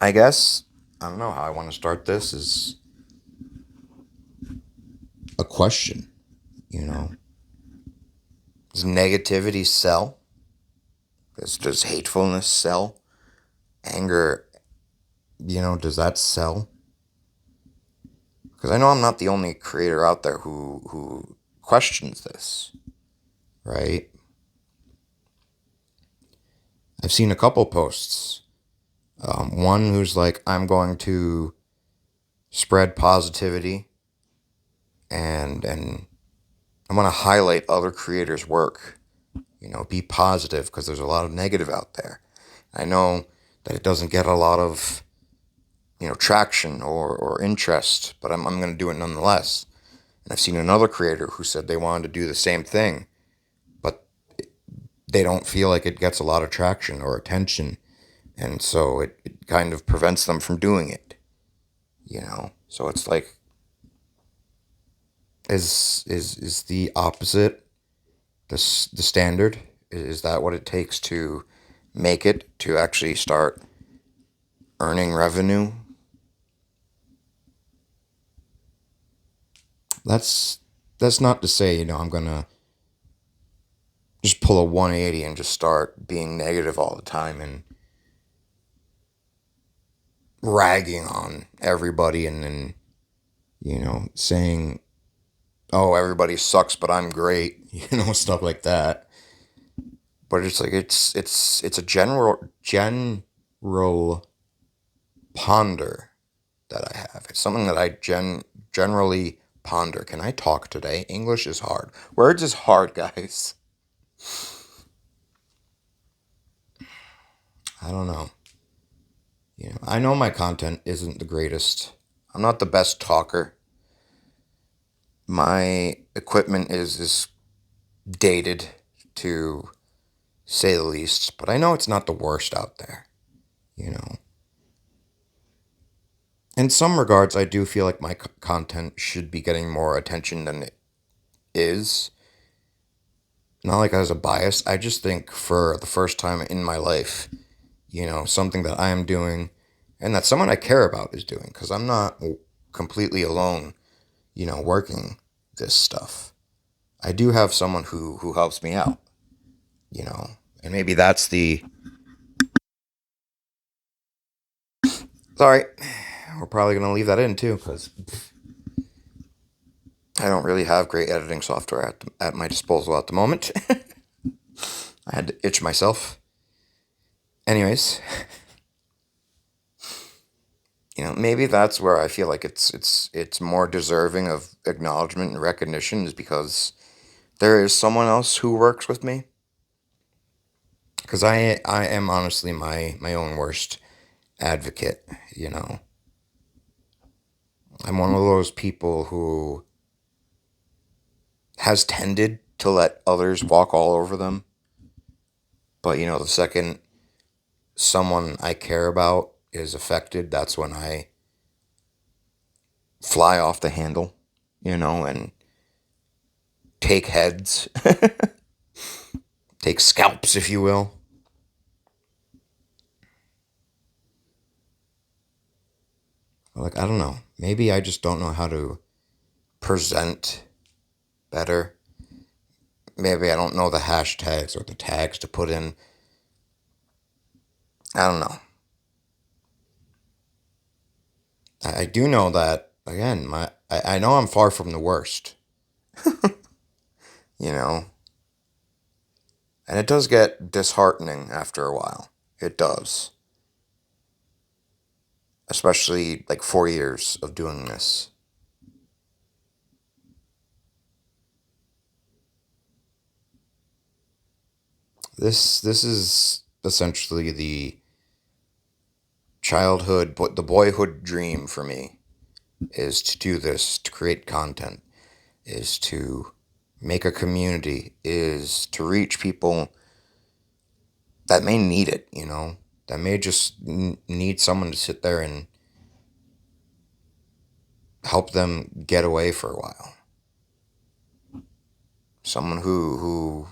I guess I don't know how I want to start this is a question, you know. Does negativity sell? Does hatefulness sell? Anger, does that sell? Because I know I'm not the only creator out there who questions this, right? I've seen a couple posts. One who's like, I'm going to spread positivity and I want to highlight other creators' work. Be positive because there's a lot of negative out there. I know that it doesn't get a lot of traction or interest, but I'm going to do it nonetheless. And I've seen another creator who said they wanted to do the same thing, but they don't feel like it gets a lot of traction or attention, and so it kind of prevents them from doing it. So it's like, is the opposite the standard? Is that what it takes to make it to actually start earning revenue? That's that's not to say I'm gonna just pull a 180 and just start being negative all the time and ragging on everybody and saying, oh, everybody sucks but I'm great, stuff like that. But it's like it's a general ponder that I have. It's something that I generally ponder. Can I talk today? English is hard. Words is hard, guys. I don't know. I know my content isn't the greatest. I'm not the best talker. My equipment is dated, to say the least, but I know it's not the worst out there, you know. In some regards, I do feel like my content should be getting more attention than it is. Not like I was a bias. I just think for the first time in my life, something that I am doing and that someone I care about is doing, because I'm not completely alone, working this stuff. I do have someone who helps me out, you know, and maybe that's the. Sorry, we're probably gonna leave that in too, because I don't really have great editing software at my disposal at the moment. I had to itch myself. Anyways, maybe that's where I feel like it's more deserving of acknowledgement and recognition, is because there is someone else who works with me. Because I am honestly my own worst advocate. You know, I'm one of those people who has tended to let others walk all over them. But the second someone I care about is affected, that's when I fly off the handle, and take heads, take scalps, if you will. Like, I don't know. Maybe I just don't know how to present better. Maybe I don't know the hashtags or the tags to put in. I don't know. I do know that, again, I know I'm far from the worst, you know? And it does get disheartening after a while. It does. Especially like 4 years of doing this. This is essentially the childhood, but the boyhood dream for me is to do this, to create content, is to make a community, is to reach people that may need it, that may just need someone to sit there and help them get away for a while. Someone who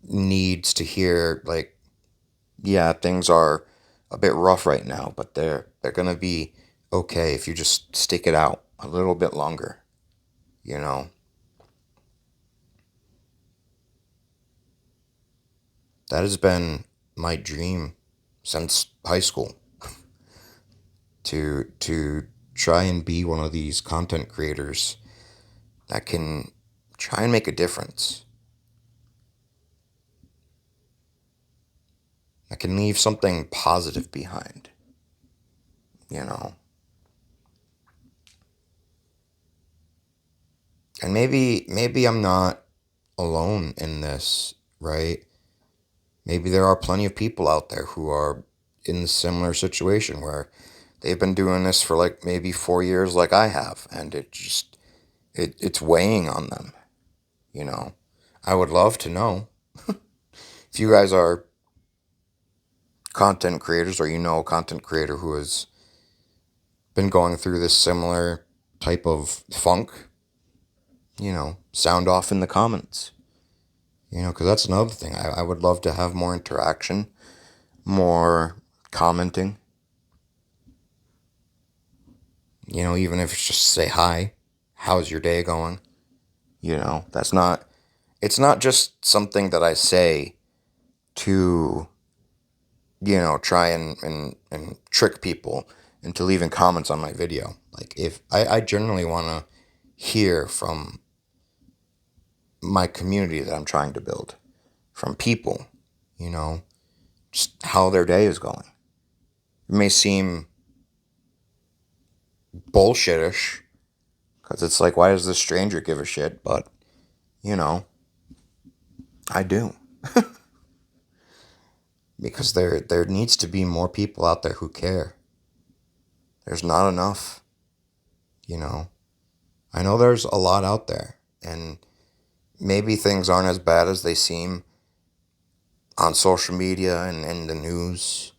needs to hear, like, yeah, things are a bit rough right now, but they're gonna be okay if you just stick it out a little bit longer, you know. That has been my dream since high school to try and be one of these content creators that can try and make a difference. That can leave something positive behind, you know. And maybe I'm not alone in this, right? Maybe there are plenty of people out there who are in a similar situation where they've been doing this for like maybe 4 years like I have, and it's weighing on them, you know. I would love to know if you guys are content creators or you know a content creator who has been going through this similar type of funk, sound off in the comments. Because that's another thing. I would love to have more interaction, more commenting. Even if it's just say hi, how's your day going? It's not just something that I say to, try and trick people into leaving comments on my video. Like, if I generally want to hear from my community that I'm trying to build, from people, you know, just how their day is going. It may seem bullshitish because it's like, why does this stranger give a shit? But, you know, I do. Because there needs to be more people out there who care. There's not enough, you know. I know there's a lot out there, and maybe things aren't as bad as they seem on social media and in the news,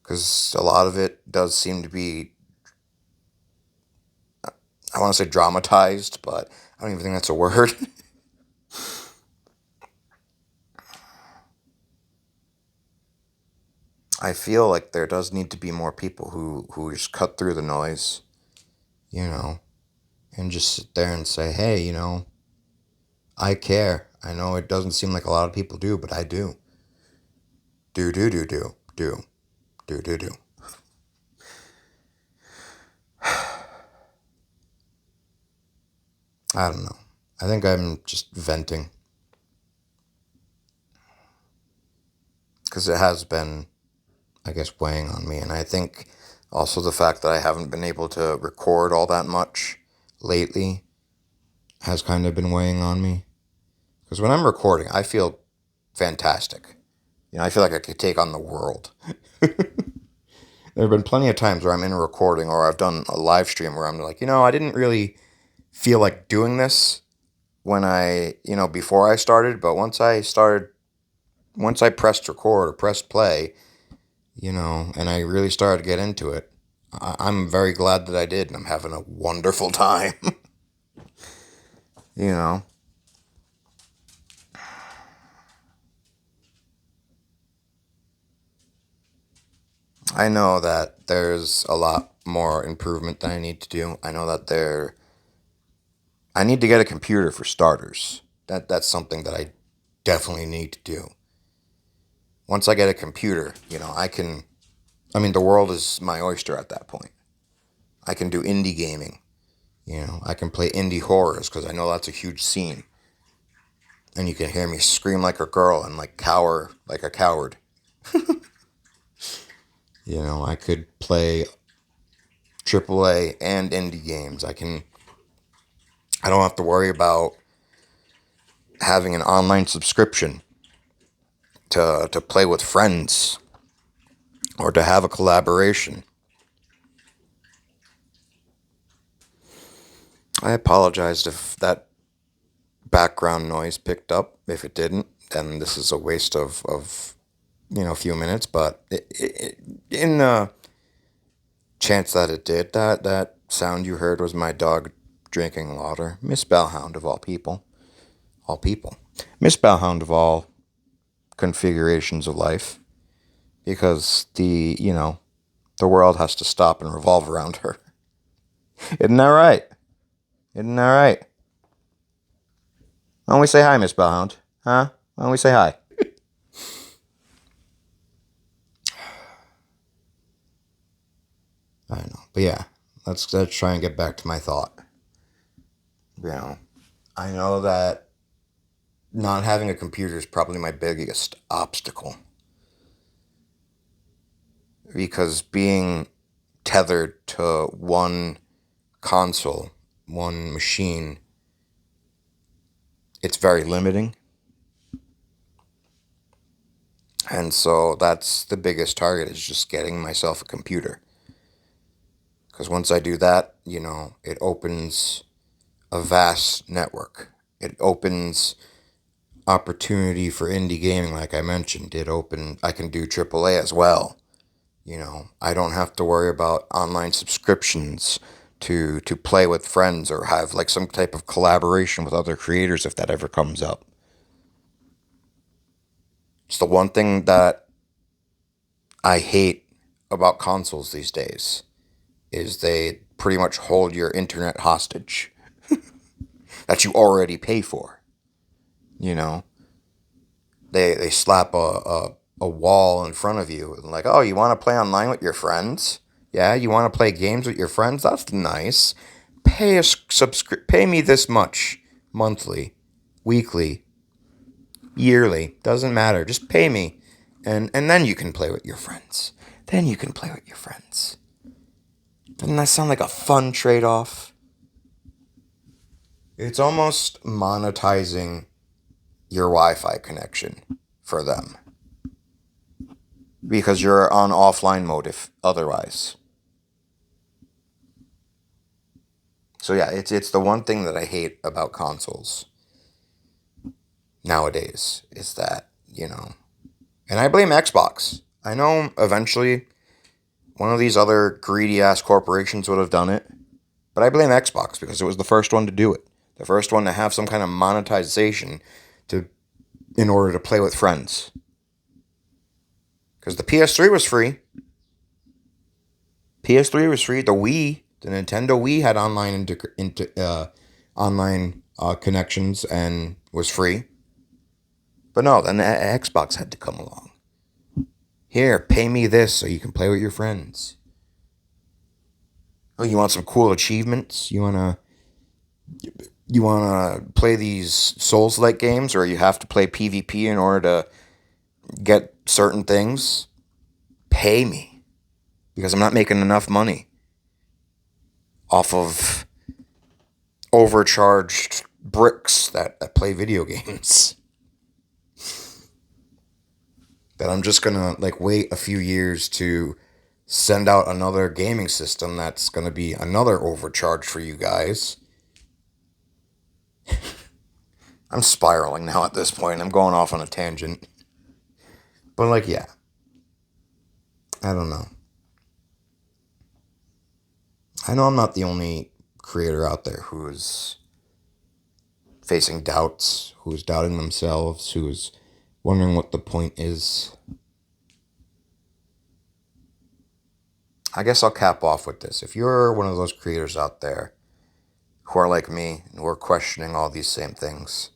because a lot of it does seem to be, I want to say dramatized, but I don't even think that's a word. I feel like there does need to be more people who just cut through the noise, you know, and just sit there and say, hey, I care. I know it doesn't seem like a lot of people do, but I do. Do, do, do, do, do, do, do, do. I don't know. I think I'm just venting because it has been, I guess, weighing on me. And I think also the fact that I haven't been able to record all that much lately has kind of been weighing on me. Because when I'm recording, I feel fantastic. I feel like I could take on the world. There have been plenty of times where I'm in a recording or I've done a live stream where I'm like, I didn't really feel like doing this when before I started, but once I pressed record or pressed play, and I really started to get into it, I'm very glad that I did, and I'm having a wonderful time. you know. I know that there's a lot more improvement that I need to do. I know that I need to get a computer for starters. That's something that I definitely need to do. Once I get a computer, the world is my oyster at that point. I can do indie gaming. I can play indie horrors because I know that's a huge scene. And you can hear me scream like a girl and like cower like a coward. I could play AAA and indie games. I don't have to worry about having an online subscription to play with friends or to have a collaboration. I apologized if that background noise picked up. If it didn't, then this is a waste of a few minutes. But in the chance that it did, that sound you heard was my dog drinking water. Miss Bellhound of all people. All people. Miss Bellhound of all configurations of life. because the world has to stop and revolve around her. Isn't that right? Isn't that right? Why don't we say hi, Miss Bellhound? Huh? Why don't we say hi? I don't know. But yeah, let's try and get back to my thought. You know, I know that not having a computer is probably my biggest obstacle because being tethered to one console, one machine, it's very limiting. And so that's the biggest target is just getting myself a computer. Because once I do that, it opens a vast network. It opens opportunity for indie gaming, like I mentioned. I can do AAA as well. I don't have to worry about online subscriptions to play with friends or have like some type of collaboration with other creators if that ever comes up. It's the one thing that I hate about consoles these days is they pretty much hold your internet hostage that you already pay for. You know, they slap a wall in front of you and like, oh, you want to play online with your friends? Yeah, you want to play games with your friends? That's nice. Pay me this much monthly, weekly, yearly, doesn't matter. Just pay me, and then you can play with your friends. Then you can play with your friends. Doesn't that sound like a fun trade-off? It's almost monetizing your Wi-Fi connection for them because you're on offline mode if otherwise. So yeah, it's the one thing that I hate about consoles nowadays is that, and I blame Xbox. I know eventually one of these other greedy ass corporations would have done it, but I blame Xbox because it was the first one to do it. The first one to have some kind of monetization to in order to play with friends. Because the PS3 was free. PS3 was free. The Nintendo Wii had online connections and was free. But no, then the Xbox had to come along. Here, pay me this so you can play with your friends. Oh, you want some cool achievements? You wanna play these Souls-like games, or you have to play PvP in order to get certain things? Pay me because I'm not making enough money off of overcharged bricks that play video games. That I'm just gonna like wait a few years to send out another gaming system that's gonna be another overcharge for you guys. I'm spiraling now at this point. I'm going off on a tangent. But like yeah, I don't know. I know I'm not the only creator out there who is facing doubts, who is doubting themselves, who is wondering what the point is. I guess I'll cap off with this. If you're one of those creators out there who are like me and who are questioning all these same things,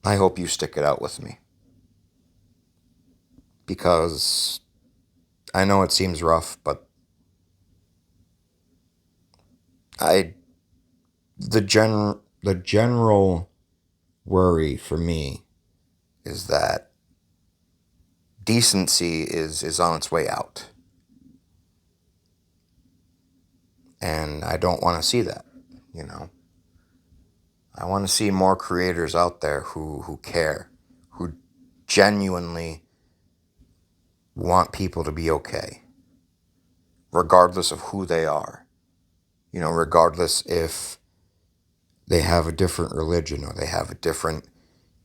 I hope you stick it out with me. Because I know it seems rough, but I the general worry for me is that decency is on its way out. And I don't want to see that, you know. I want to see more creators out there who care, who genuinely want people to be okay, regardless of who they are. Regardless if they have a different religion or they have a different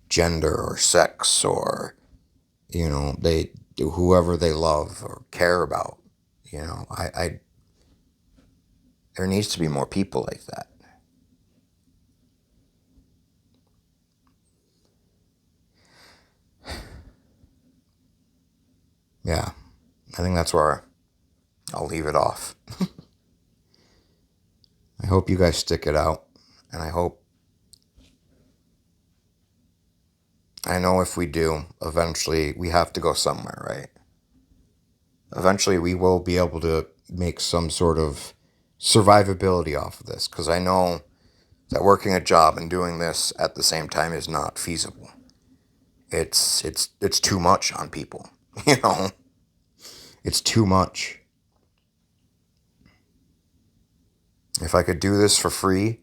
gender or sex or, they whoever they love or care about. I there needs to be more people like that. yeah, I think that's where I'll leave it off. I hope you guys stick it out, and I know if we do, eventually we have to go somewhere, right? Eventually we will be able to make some sort of survivability off of this, because I know that working a job and doing this at the same time is not feasible. It's too much on people, you know? It's too much. If I could do this for free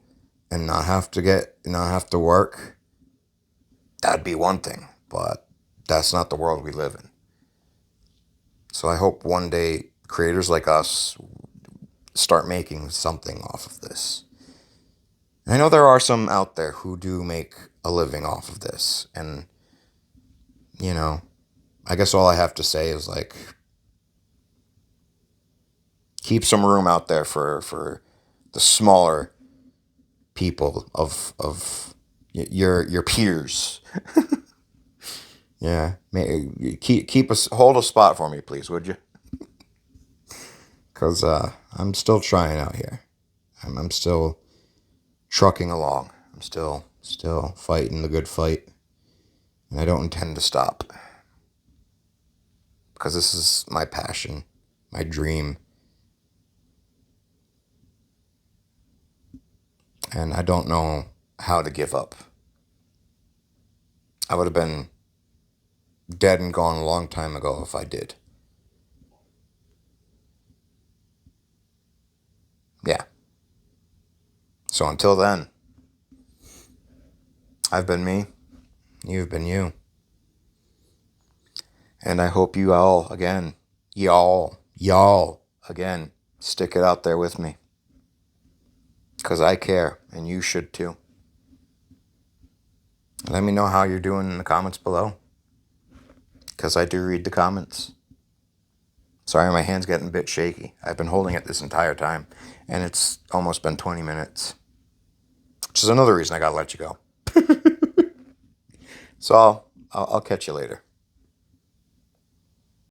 and not have to work, that'd be one thing, but that's not the world we live in. So I hope one day creators like us start making something off of this. And I know there are some out there who do make a living off of this, and you know, I guess all I have to say is like keep some room out there for the smaller people of your peers. Yeah, keep us hold a spot for me, please, would you? Cause I'm still trying out here. I'm still trucking along. I'm still fighting the good fight, and I don't intend to stop because this is my passion, my dream, and I don't know how to give up. I would have been dead and gone a long time ago if I did. Yeah. So until then, I've been me, you've been you. And I hope you all, again, y'all, again, stick it out there with me. Because I care, and you should too. Let me know how you're doing in the comments below. Because I do read the comments. Sorry, my hand's getting a bit shaky. I've been holding it this entire time, and it's almost been 20 minutes. Which is another reason I gotta let you go. So I'll catch you later.